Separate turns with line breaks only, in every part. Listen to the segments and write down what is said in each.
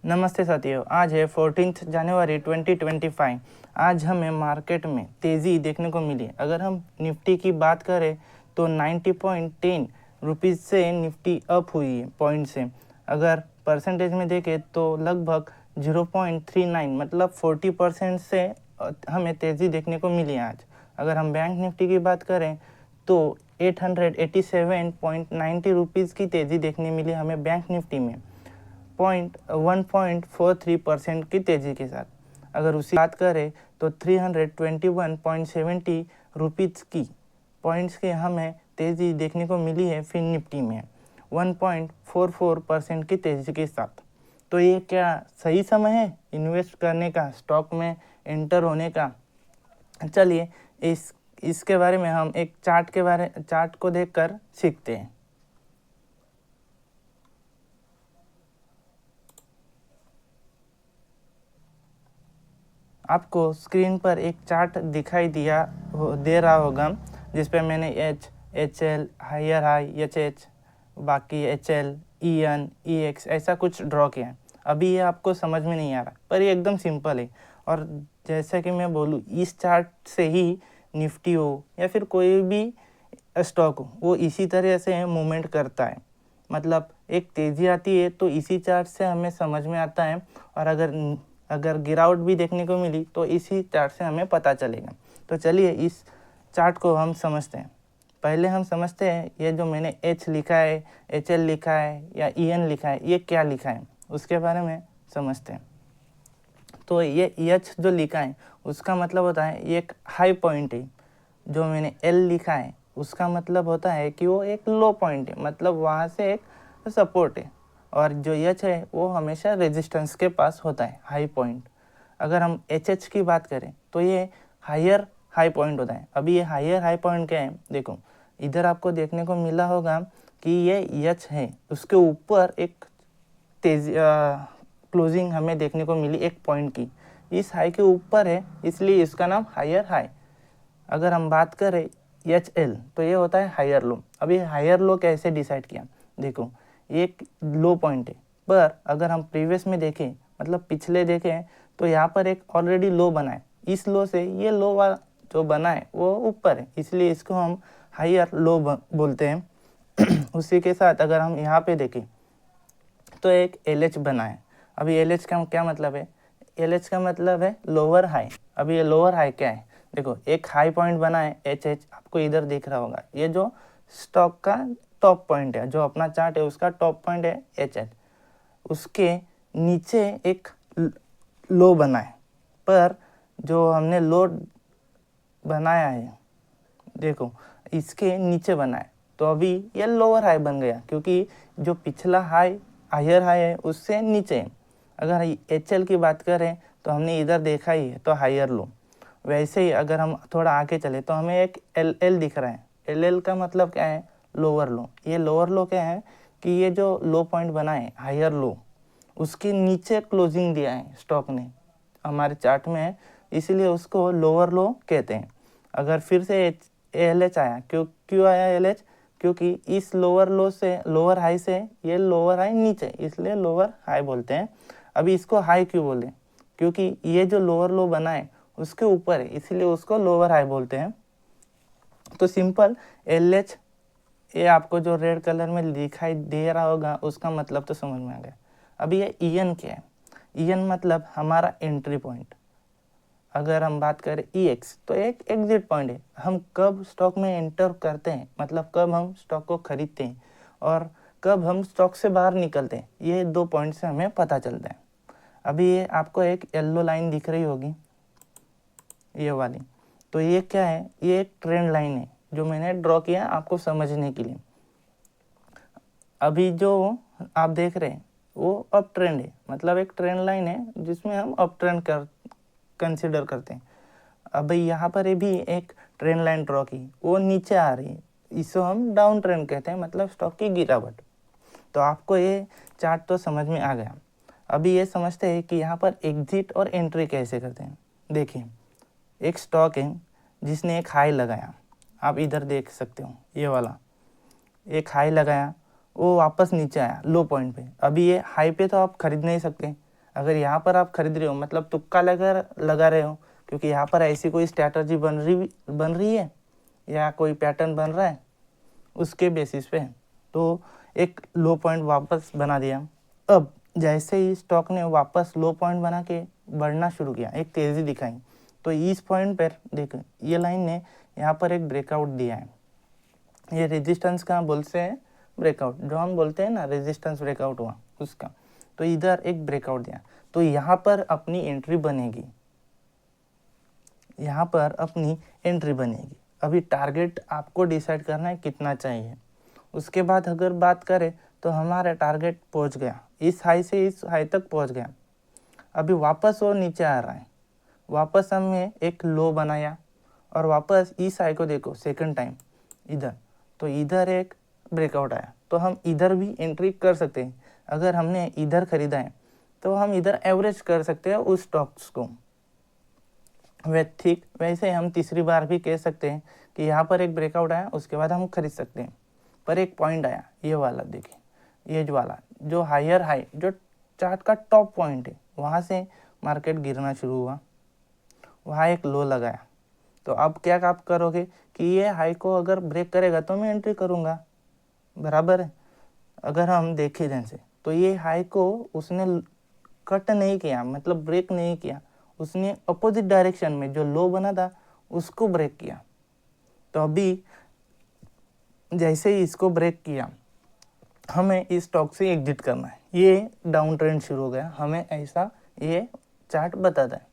नमस्ते साथियों, आज है 14 जनवरी 2025। आज हमें मार्केट में तेज़ी देखने को मिली। अगर हम निफ्टी की बात करें तो 90.10 रुपीज़ से निफ्टी अप हुई है पॉइंट से। अगर परसेंटेज में देखें तो लगभग 0.39 मतलब 40% से हमें तेज़ी देखने को मिली आज। अगर हम बैंक निफ्टी की बात करें तो 887.90 रुपीज़ की तेज़ी देखने मिली हमें बैंक निफ्टी में 1.43% की तेज़ी के साथ। अगर उसी बात करें तो 321.70 रुपीज़ की पॉइंट्स के हमें तेज़ी देखने को मिली है फिन निफ्टी में 1.44% की तेज़ी के साथ। तो ये क्या सही समय है इन्वेस्ट करने का, स्टॉक में एंटर होने का? चलिए इसके बारे में हम एक चार्ट को देखकर सीखते हैं। आपको स्क्रीन पर एक चार्ट दिखाई दे रहा होगा जिस पे मैंने H L higher high H बाकी H L E N E X ऐसा कुछ ड्रॉ किया है। अभी ये आपको समझ में नहीं आ रहा पर ये एकदम सिंपल है। और जैसा कि मैं बोलूँ इस चार्ट से ही निफ्टी हो या फिर कोई भी स्टॉक हो वो इसी तरह से मूवमेंट करता है। मतलब एक तेज़ी आती है तो इसी चार्ट से हमें समझ में आता है, और अगर गिरावट भी देखने को मिली तो इसी चार्ट से हमें पता चलेगा। तो चलिए इस चार्ट को हम समझते हैं। पहले हम समझते हैं ये जो मैंने एच लिखा है, एच एल लिखा है या ई एन लिखा है, ये क्या लिखा है उसके बारे में समझते हैं। तो ये एच जो लिखा है उसका मतलब होता है ये एक हाई पॉइंट है। जो मैंने एल लिखा है उसका मतलब होता है कि वो एक लो पॉइंट है, मतलब वहाँ से एक सपोर्ट है। और जो एच है वो हमेशा रेजिस्टेंस के पास होता है, हाई पॉइंट। अगर हम एच की बात करें तो ये हायर हाई पॉइंट होता है। अभी ये हायर हाई पॉइंट क्या है, देखो इधर आपको देखने को मिला होगा कि ये एच है, उसके ऊपर एक तेज क्लोजिंग हमें देखने को मिली एक पॉइंट की, इस हाई के ऊपर है, इसलिए इसका नाम हायर हाई। अगर हम बात करें एच एल तो ये होता है हायर लो। अभी हायर लो कैसे डिसाइड किया, देखो एक लो पॉइंट है, पर अगर हम प्रीवियस में देखें मतलब पिछले देखें तो यहाँ पर एक ऑलरेडी लो बना है। इस लो से ये लो वाला जो बना है वो ऊपर है, इसलिए इसको हम हायर लो बोलते हैं। उसी के साथ अगर हम यहाँ पे देखें तो एक एल एच बना है। अभी एल एच का क्या मतलब है, एल एच का मतलब है लोअर हाई। अभी ये लोअर हाई क्या है, देखो एक हाई पॉइंट बना है एच आपको इधर दिख रहा होगा, ये जो स्टॉक का टॉप पॉइंट है, जो अपना चार्ट है उसका टॉप पॉइंट है एच उसके नीचे एक लो बना है। पर जो हमने लो बनाया है देखो इसके नीचे बना है, तो अभी ये लोअर हाई बन गया क्योंकि जो पिछला हाई हायर हाई है उससे नीचे है। अगर एच एल की बात करें तो हमने इधर देखा ही है तो हायर लो। वैसे ही अगर हम थोड़ा आगे चले तो हमें एक एल एल दिख रहा है। एल एल का मतलब क्या है, लोअर लो। ये लोअर लो क्या है कि ये जो लो पॉइंट बना है हायर लो उसके नीचे क्लोजिंग दिया है स्टॉक ने हमारे चार्ट में, इसीलिए उसको लोअर लो कहते हैं। अगर फिर से एल एच आया, क्यों आया एल एच, क्योंकि इस लोअर लो से लोअर हाई से ये लोअर हाई नीचे, इसलिए लोअर हाई बोलते हैं। अभी इसको हाई क्यों बोले, क्योंकि ये जो लोअर लो बना है उसके ऊपर है, इसलिए उसको लोअर हाई बोलते हैं। तो सिंपल एल एच, ये आपको जो रेड कलर में दिखाई दे रहा होगा उसका मतलब तो समझ में आ गया। अभी ये ई एन क्या है, ई एन मतलब हमारा एंट्री पॉइंट। अगर हम बात करें ई एक्स तो एक एग्जिट पॉइंट है, हम कब स्टॉक में एंटर करते हैं, मतलब कब हम स्टॉक को खरीदते हैं और कब हम स्टॉक से बाहर निकलते हैं, ये दो पॉइंट से हमें पता चलता है। अभी ये आपको एक येलो लाइन दिख रही होगी ये वाली, तो ये क्या है, ये एक ट्रेंड लाइन है जो मैंने ड्रॉ किया आपको समझने के लिए। अभी जो आप देख रहे हैं वो अप ट्रेंड है, मतलब एक ट्रेंड लाइन है जिसमें हम अप ट्रेंड कंसिडर करते हैं। अभी यहाँ पर भी एक ट्रेंड लाइन ड्रॉ की, वो नीचे आ रही है, इसको हम डाउन ट्रेंड कहते हैं, मतलब स्टॉक की गिरावट। तो आपको ये चार्ट तो समझ में आ गया। अभी ये समझते हैं कि यहाँ पर एग्जिट और एंट्री कैसे करते हैं। देखिए एक स्टॉक है जिसने एक हाई लगाया, आप इधर देख सकते हो ये वाला, एक हाई लगाया वो वापस नीचे आया लो पॉइंट पे। अभी ये हाई पे तो आप खरीद नहीं सकते, अगर यहाँ पर आप खरीद रहे हो मतलब तुक्का लगा रहे हो, क्योंकि यहाँ पर ऐसी कोई स्ट्रैटेजी बन रही है या कोई पैटर्न बन रहा है उसके बेसिस पे, तो एक लो पॉइंट वापस बना दिया। अब जैसे ही स्टॉक ने वापस लो पॉइंट बना के बढ़ना शुरू किया, एक तेज़ी दिखाई, तो इस पॉइंट पर देखो ये लाइन ने यहाँ पर एक ब्रेकआउट दिया है। ये रेजिस्टेंस का बोलते हैं ब्रेकआउट, जो हम बोलते हैं ना रेजिस्टेंस ब्रेकआउट हुआ उसका, तो इधर एक ब्रेकआउट दिया, तो यहाँ पर अपनी एंट्री बनेगी, यहाँ पर अपनी एंट्री बनेगी। अभी टारगेट आपको डिसाइड करना है कितना चाहिए। उसके बाद अगर बात करें तो हमारा टारगेट पहुँच गया, इस हाई से इस हाई तक पहुँच गया। अभी वापस वो नीचे आ रहा है, वापस हमने एक लो बनाया और वापस इस हाई को देखो सेकंड टाइम इधर, तो इधर एक ब्रेकआउट आया, तो हम इधर भी एंट्री कर सकते हैं। अगर हमने इधर खरीदा है तो हम इधर एवरेज कर सकते हैं उस स्टॉक्स को। ठीक वैसे हम तीसरी बार भी कह सकते हैं कि यहाँ पर एक ब्रेकआउट आया, उसके बाद हम खरीद सकते हैं। पर एक पॉइंट आया, ये वाला देखिए, ये जो वाला जो हायर हाई जो चार्ट का टॉप पॉइंट है, वहाँ से मार्केट गिरना शुरू हुआ, वहाँ एक लो लगाया। तो अब क्या आप करोगे कि ये हाई को अगर ब्रेक करेगा तो मैं एंट्री करूँगा, बराबर है। अगर हम देखें ध्यान से तो ये हाई को उसने कट नहीं किया, मतलब ब्रेक नहीं किया, उसने अपोजिट डायरेक्शन में जो लो बना था उसको ब्रेक किया। तो अभी जैसे ही इसको ब्रेक किया, हमें इस स्टॉक से एग्जिट करना है। ये डाउन ट्रेंड शुरू हो गया, हमें ऐसा ये चार्ट बताता है,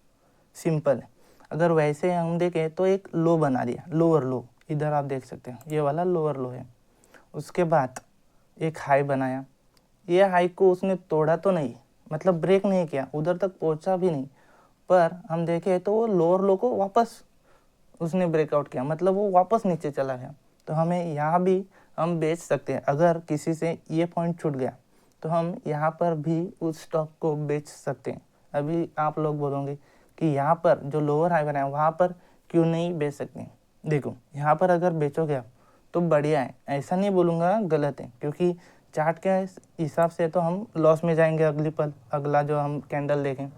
सिंपल है। अगर वैसे हम देखें तो एक लो बना दिया, लोअर लो, इधर आप देख सकते हैं ये वाला लोअर लो है। उसके बाद एक हाई बनाया, ये हाई को उसने तोड़ा तो नहीं, मतलब ब्रेक नहीं किया, उधर तक पहुंचा भी नहीं, पर हम देखें तो वो लोअर लो को वापस उसने ब्रेकआउट किया, मतलब वो वापस नीचे चला गया। तो हमें यहाँ भी हम बेच सकते हैं। अगर किसी से ये पॉइंट छूट गया तो हम यहाँ पर भी उस स्टॉक को बेच सकते हैं। अभी आप लोग बोलोगे कि यहाँ पर जो लोअर हाई बनाया वहाँ पर क्यों नहीं बेच सकते। देखो यहाँ पर अगर बेचोगे आप तो बढ़िया है, ऐसा नहीं बोलूँगा गलत है, क्योंकि चार्ट के हिसाब से तो हम लॉस में जाएंगे अगला जो हम कैंडल देखें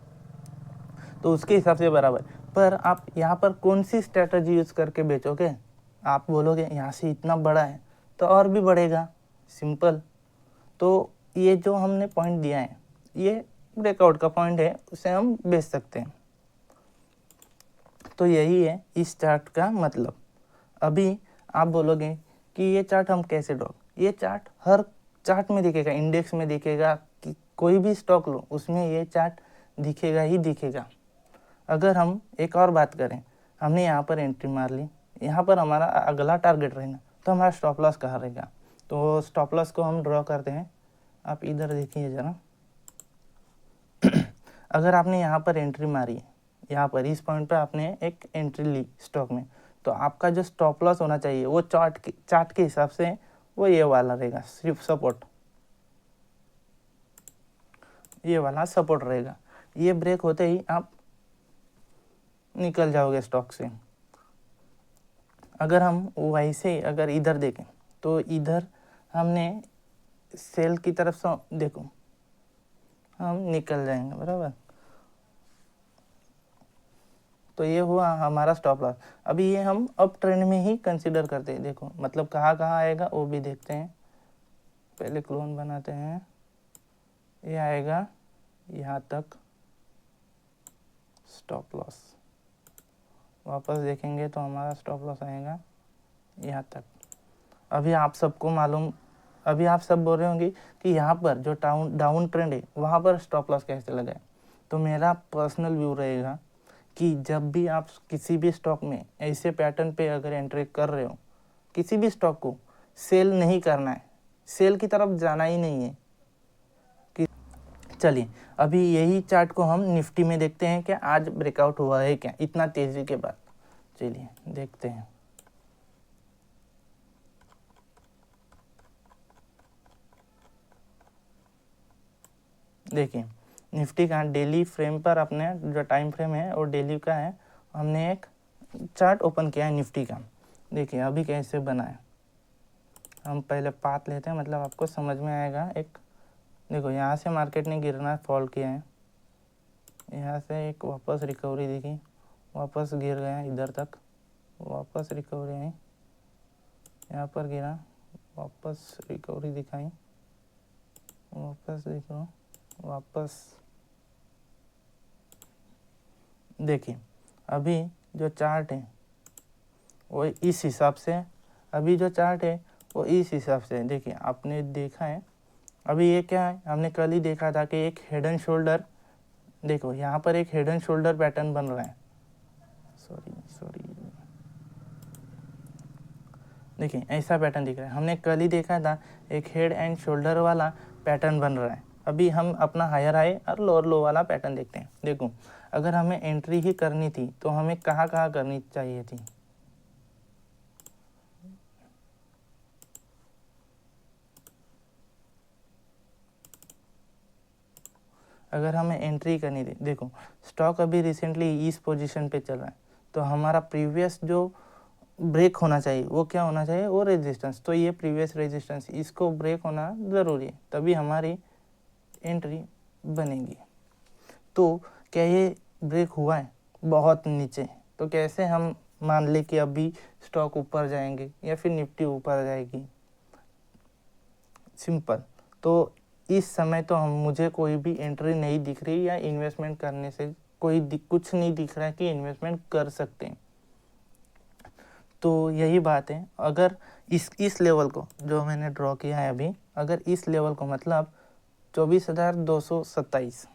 तो उसके हिसाब से बराबर। पर आप यहाँ पर कौन सी स्ट्रेटजी यूज़ करके बेचोगे। आप बोलोगे यहाँ से इतना बड़ा है तो और भी बढ़ेगा, सिंपल। तो ये जो हमने पॉइंट दिया है ये ब्रेकआउट का पॉइंट है, उसे हम बेच सकते हैं। तो यही है इस चार्ट का मतलब। अभी आप बोलोगे कि ये चार्ट हम कैसे ड्रॉ, ये चार्ट हर चार्ट में दिखेगा, इंडेक्स में दिखेगा, कि कोई भी स्टॉक लो उसमें ये चार्ट दिखेगा ही दिखेगा। अगर हम एक और बात करें, हमने यहाँ पर एंट्री मार ली, यहाँ पर हमारा अगला टारगेट रहेगा, तो हमारा स्टॉप लॉस कहाँ रहेगा। तो स्टॉप लॉस को हम ड्रॉ करते हैं। आप इधर देखिए ज़रा अगर आपने यहाँ पर एंट्री मारी, यहाँ पर इस पॉइंट पर आपने एक एंट्री ली स्टॉक में, तो आपका जो स्टॉप लॉस होना चाहिए वो चार्ट के हिसाब से वो ये वाला रहेगा, सिर्फ सपोर्ट, ये वाला सपोर्ट रहेगा। ये ब्रेक होते ही आप निकल जाओगे स्टॉक से। अगर हम वैसे अगर इधर देखें तो इधर हमने सेल की तरफ से देखो हम निकल जाएंगे, बराबर। तो ये हुआ हमारा स्टॉप लॉस। अभी ये हम अप ट्रेंड में ही कंसीडर करते हैं, देखो मतलब कहाँ कहाँ आएगा वो भी देखते हैं। पहले क्लोन बनाते हैं, ये आएगा यहाँ तक स्टॉप लॉस, वापस देखेंगे तो हमारा स्टॉप लॉस आएगा यहाँ तक। अभी आप सबको मालूम, अभी आप सब बोल रहे होंगे कि यहाँ पर जो डाउन ट्रेंड है वहाँ पर स्टॉप लॉस कैसे लगाए। तो मेरा पर्सनल व्यू रहेगा कि जब भी आप किसी भी स्टॉक में ऐसे पैटर्न पे अगर एंट्री कर रहे हो, किसी भी स्टॉक को सेल नहीं करना है, सेल की तरफ जाना ही नहीं है। कि चलिए अभी यही चार्ट को हम निफ्टी में देखते हैं कि आज ब्रेकआउट हुआ है क्या इतना तेज़ी के बाद। चलिए देखते हैं। देखिए निफ्टी का डेली फ्रेम पर अपने जो टाइम फ्रेम है और डेली का है, हमने एक चार्ट ओपन किया है निफ्टी का। देखिए अभी कैसे बना है, हम पहले पाथ लेते हैं, मतलब आपको समझ में आएगा। एक देखो यहाँ से मार्केट ने गिरना फॉल किया है, यहाँ से एक वापस रिकवरी दिखी, वापस गिर गया इधर तक, वापस रिकवरी आई, यहाँ पर गिरा, वापस रिकवरी दिखाई, वापस देखो, वापस देखिए। अभी जो चार्ट है वो इस हिसाब से, अभी जो चार्ट है वो इस हिसाब से देखिए, आपने देखा है। अभी ये क्या है, हमने कल ही देखा था कि एक हेड एंड शोल्डर, देखो यहाँ पर एक हेड एंड शोल्डर पैटर्न बन रहा है, सॉरी देखिए ऐसा पैटर्न दिख रहा है। हमने कल ही देखा था एक हेड एंड शोल्डर वाला पैटर्न बन रहा है। अभी हम अपना हायर हाई और लोअर लो वाला पैटर्न देखते हैं। देखो अगर हमें एंट्री ही करनी थी तो हमें कहाँ कहाँ करनी चाहिए थी, अगर हमें एंट्री करनी थी, देखो स्टॉक अभी रिसेंटली इस पोजीशन पे चल रहा है, तो हमारा प्रीवियस जो ब्रेक होना चाहिए वो क्या होना चाहिए, वो रेजिस्टेंस। तो ये प्रीवियस रेजिस्टेंस, इसको ब्रेक होना ज़रूरी है, तभी हमारी एंट्री बनेगी। तो क्या ये ब्रेक हुआ है बहुत नीचे, तो कैसे हम मान ले कि अभी स्टॉक ऊपर जाएंगे या फिर निफ्टी ऊपर जाएगी, सिंपल। तो इस समय तो मुझे कोई भी एंट्री नहीं दिख रही, या इन्वेस्टमेंट करने से कुछ नहीं दिख रहा है कि इन्वेस्टमेंट कर सकते हैं। तो यही बात है, अगर इस लेवल को जो मैंने ड्रॉ किया है अभी, अगर इस लेवल को मतलब 24,227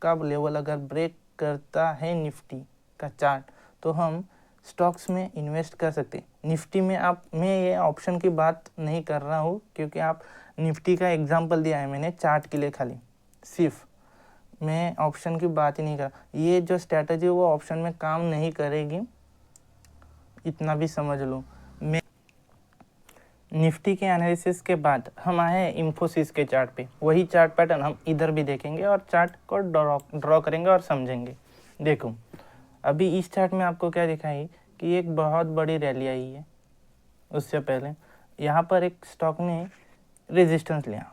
का लेवल अगर ब्रेक करता है निफ्टी का चार्ट, तो हम स्टॉक्स में इन्वेस्ट कर सकते हैं। निफ्टी में मैं ये ऑप्शन की बात नहीं कर रहा हूँ, क्योंकि आप निफ्टी का एग्जांपल दिया है मैंने चार्ट के लिए खाली, सिर्फ मैं ऑप्शन की बात ही नहीं कर रहा। ये जो स्ट्रैटेजी वो ऑप्शन में काम नहीं करेगी, इतना भी समझ लो। मैं निफ्टी के एनालिसिस के बाद हम आए इंफोसिस के चार्ट पे, वही चार्ट पैटर्न हम इधर भी देखेंगे और चार्ट को ड्रॉ करेंगे और समझेंगे। देखो अभी इस चार्ट में आपको क्या दिखाई कि एक बहुत बड़ी रैली आई है। उससे पहले यहाँ पर एक स्टॉक ने रेजिस्टेंस लिया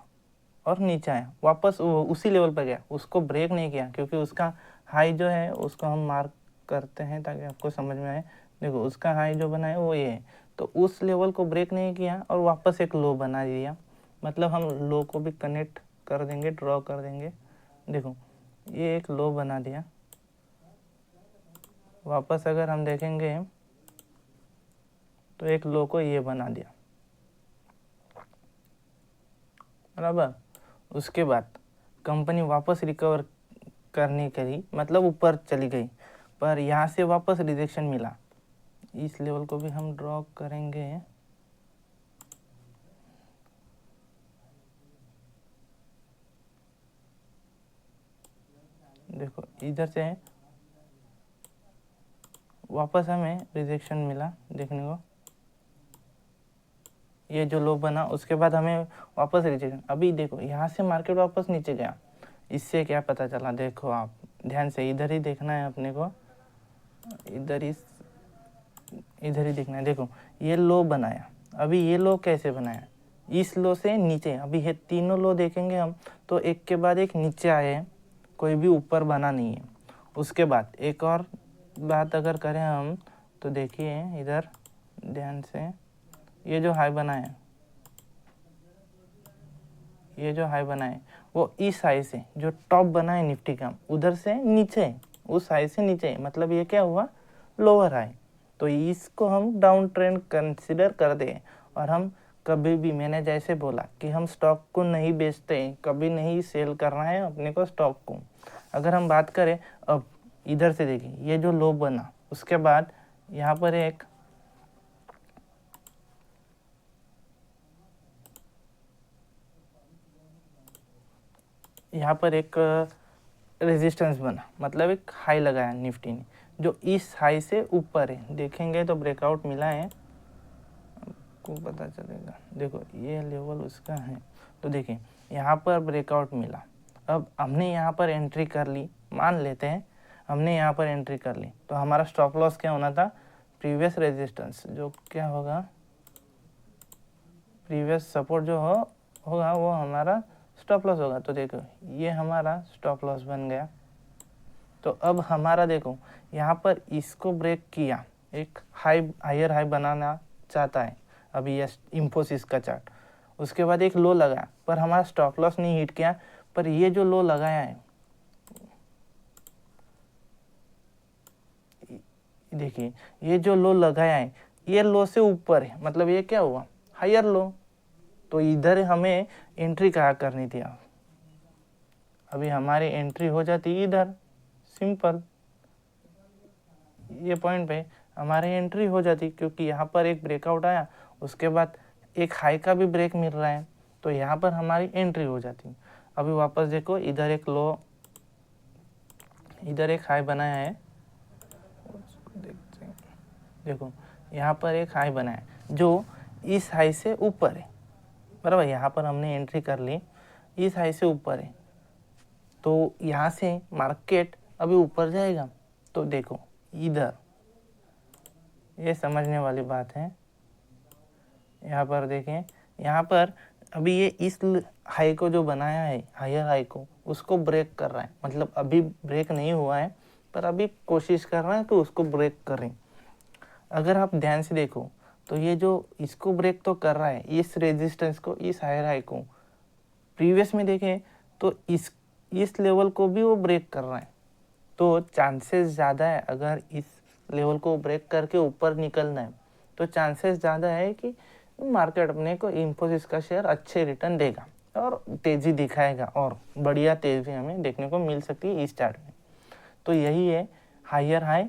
और नीचे आया, वापस उसी लेवल पर गया, उसको ब्रेक नहीं किया, क्योंकि उसका हाई जो है उसको हम मार्क करते हैं ताकि आपको समझ में आए। देखो उसका हाई जो बना है वो ये है, तो उस लेवल को ब्रेक नहीं किया और वापस एक लो बना दिया। मतलब हम लो को भी कनेक्ट कर देंगे, ड्रॉ कर देंगे। देखो ये एक लो बना दिया, वापस अगर हम देखेंगे तो एक लो को ये बना दिया, बराबर। उसके बाद कंपनी वापस रिकवर करने करी, मतलब ऊपर चली गई, पर यहाँ से वापस रिजेक्शन मिला। इस लेवल को भी हम ड्रॉ करेंगे। देखो इधर से वापस हमें रिजेक्शन मिला देखने को, ये जो लो बना उसके बाद हमें वापस रिजेक्शन। अभी देखो यहाँ से मार्केट वापस नीचे गया, इससे क्या पता चला, देखो आप ध्यान से इधर ही देखना है अपने को, इधर ही देखना है। देखो ये लो बनाया, अभी ये लो कैसे बनाया, इस लो से नीचे। अभी ये तीनों लो देखेंगे हम तो एक के बाद एक नीचे आए हैं, कोई भी ऊपर बना नहीं है। उसके बाद एक और बात अगर करें हम तो देखिए इधर ध्यान से, ये जो हाई बना है, ये जो हाई बना है वो इस हाई से जो टॉप बना है निफ्टी का उधर से नीचे, उस हाई से नीचे, मतलब ये क्या हुआ, लोअर हाई। तो इसको हम डाउन ट्रेंड कंसिडर कर दें। और हम कभी भी, मैंने जैसे बोला कि हम स्टॉक को नहीं बेचते, कभी नहीं सेल करना है अपने को स्टॉक को। अगर हम बात करें अब इधर से देखिए, ये जो लो बना उसके बाद यहाँ पर एक रेजिस्टेंस बना, मतलब एक हाई लगाया निफ्टी ने, जो इस हाई से ऊपर है। देखेंगे तो ब्रेकआउट मिला है, आपको पता चलेगा। देखो ये लेवल उसका है, तो देखिए यहाँ पर ब्रेकआउट मिला। अब हमने यहाँ पर एंट्री कर ली, मान लेते हैं हमने यहाँ पर एंट्री कर ली, तो हमारा स्टॉप लॉस क्या होना था, प्रीवियस रेजिस्टेंस जो क्या होगा, प्रीवियस सपोर्ट जो होगा वो हमारा स्टॉप लॉस होगा। तो देखो ये हमारा स्टॉप लॉस बन गया, तो अब हमारा देखो यहाँ पर इसको ब्रेक किया, एक हायर हाई बनाना चाहता है अभी ये इन्फोसिस का चार्ट, उसके बाद एक लो लगाया पर हमारा स्टॉप लॉस नहीं हिट किया, पर ये जो लो लगाया है देखिए, ये जो लो लगाया है ये लो से ऊपर है, मतलब ये क्या हुआ, हायर लो। तो इधर हमें एंट्री कहाँ करनी थी, अभी हमारी एंट्री हो जाती इधर, सिंपल ये पॉइंट पे हमारी एंट्री हो जाती, क्योंकि यहाँ पर एक ब्रेकआउट आया, उसके बाद एक हाई का भी ब्रेक मिल रहा है, तो यहाँ पर हमारी एंट्री हो जाती। अभी वापस देखो, इधर एक लो, इधर एक हाई बनाया है, देखो यहाँ पर एक हाई बनाया है जो इस हाई से ऊपर है, बराबर। यहाँ पर हमने एंट्री कर ली, इस हाई से ऊपर है, तो यहाँ से मार्केट अभी ऊपर जाएगा। तो देखो इधर ये समझने वाली बात है, यहाँ पर देखें, यहाँ पर अभी ये इस हाई को जो बनाया है, हायर हाई को, उसको ब्रेक कर रहा है, मतलब अभी ब्रेक नहीं हुआ है पर अभी कोशिश कर रहा है कि उसको ब्रेक करें। अगर आप ध्यान से देखो तो ये जो इसको ब्रेक तो कर रहा है, इस रेजिस्टेंस को, इस हायर हाई को, प्रीवियस में देखें तो इस लेवल को भी वो ब्रेक कर रहा है। तो चांसेस ज़्यादा है, अगर इस लेवल को ब्रेक करके ऊपर निकलना है तो चांसेस ज़्यादा है कि मार्केट अपने को इन्फोसिस का शेयर अच्छे रिटर्न देगा और तेज़ी दिखाएगा, और बढ़िया तेज़ी हमें देखने को मिल सकती है इस चार्ट में। तो यही है हायर हाई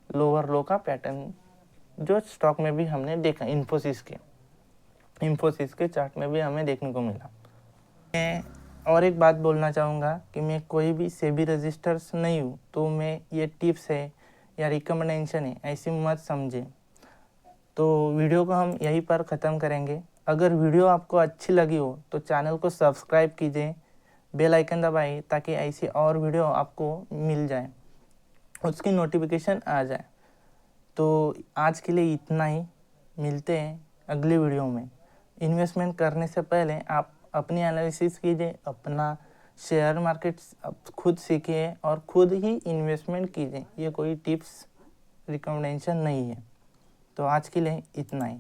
लोअर लो का पैटर्न, जो स्टॉक में भी हमने देखा, इन्फोसिस के चार्ट में भी हमें देखने को मिला। मैं और एक बात बोलना चाहूँगा कि मैं कोई भी सेबी रजिस्टर्स नहीं हूँ, तो मैं ये टिप्स है या रिकमेंडेशन है ऐसी मत समझे। तो वीडियो को हम यहीं पर ख़त्म करेंगे। अगर वीडियो आपको अच्छी लगी हो तो चैनल को सब्सक्राइब कीजिए, बेल आइकन दबाइए ताकि ऐसी और वीडियो आपको मिल जाए, उसकी नोटिफिकेशन आ जाए। तो आज के लिए इतना ही, मिलते हैं अगली वीडियो में। इन्वेस्टमेंट करने से पहले आप अपनी एनालिसिस कीजिए, अपना शेयर मार्केट खुद सीखिए और खुद ही इन्वेस्टमेंट कीजिए। ये कोई टिप्स रिकमेंडेशन नहीं है। तो आज के लिए इतना ही।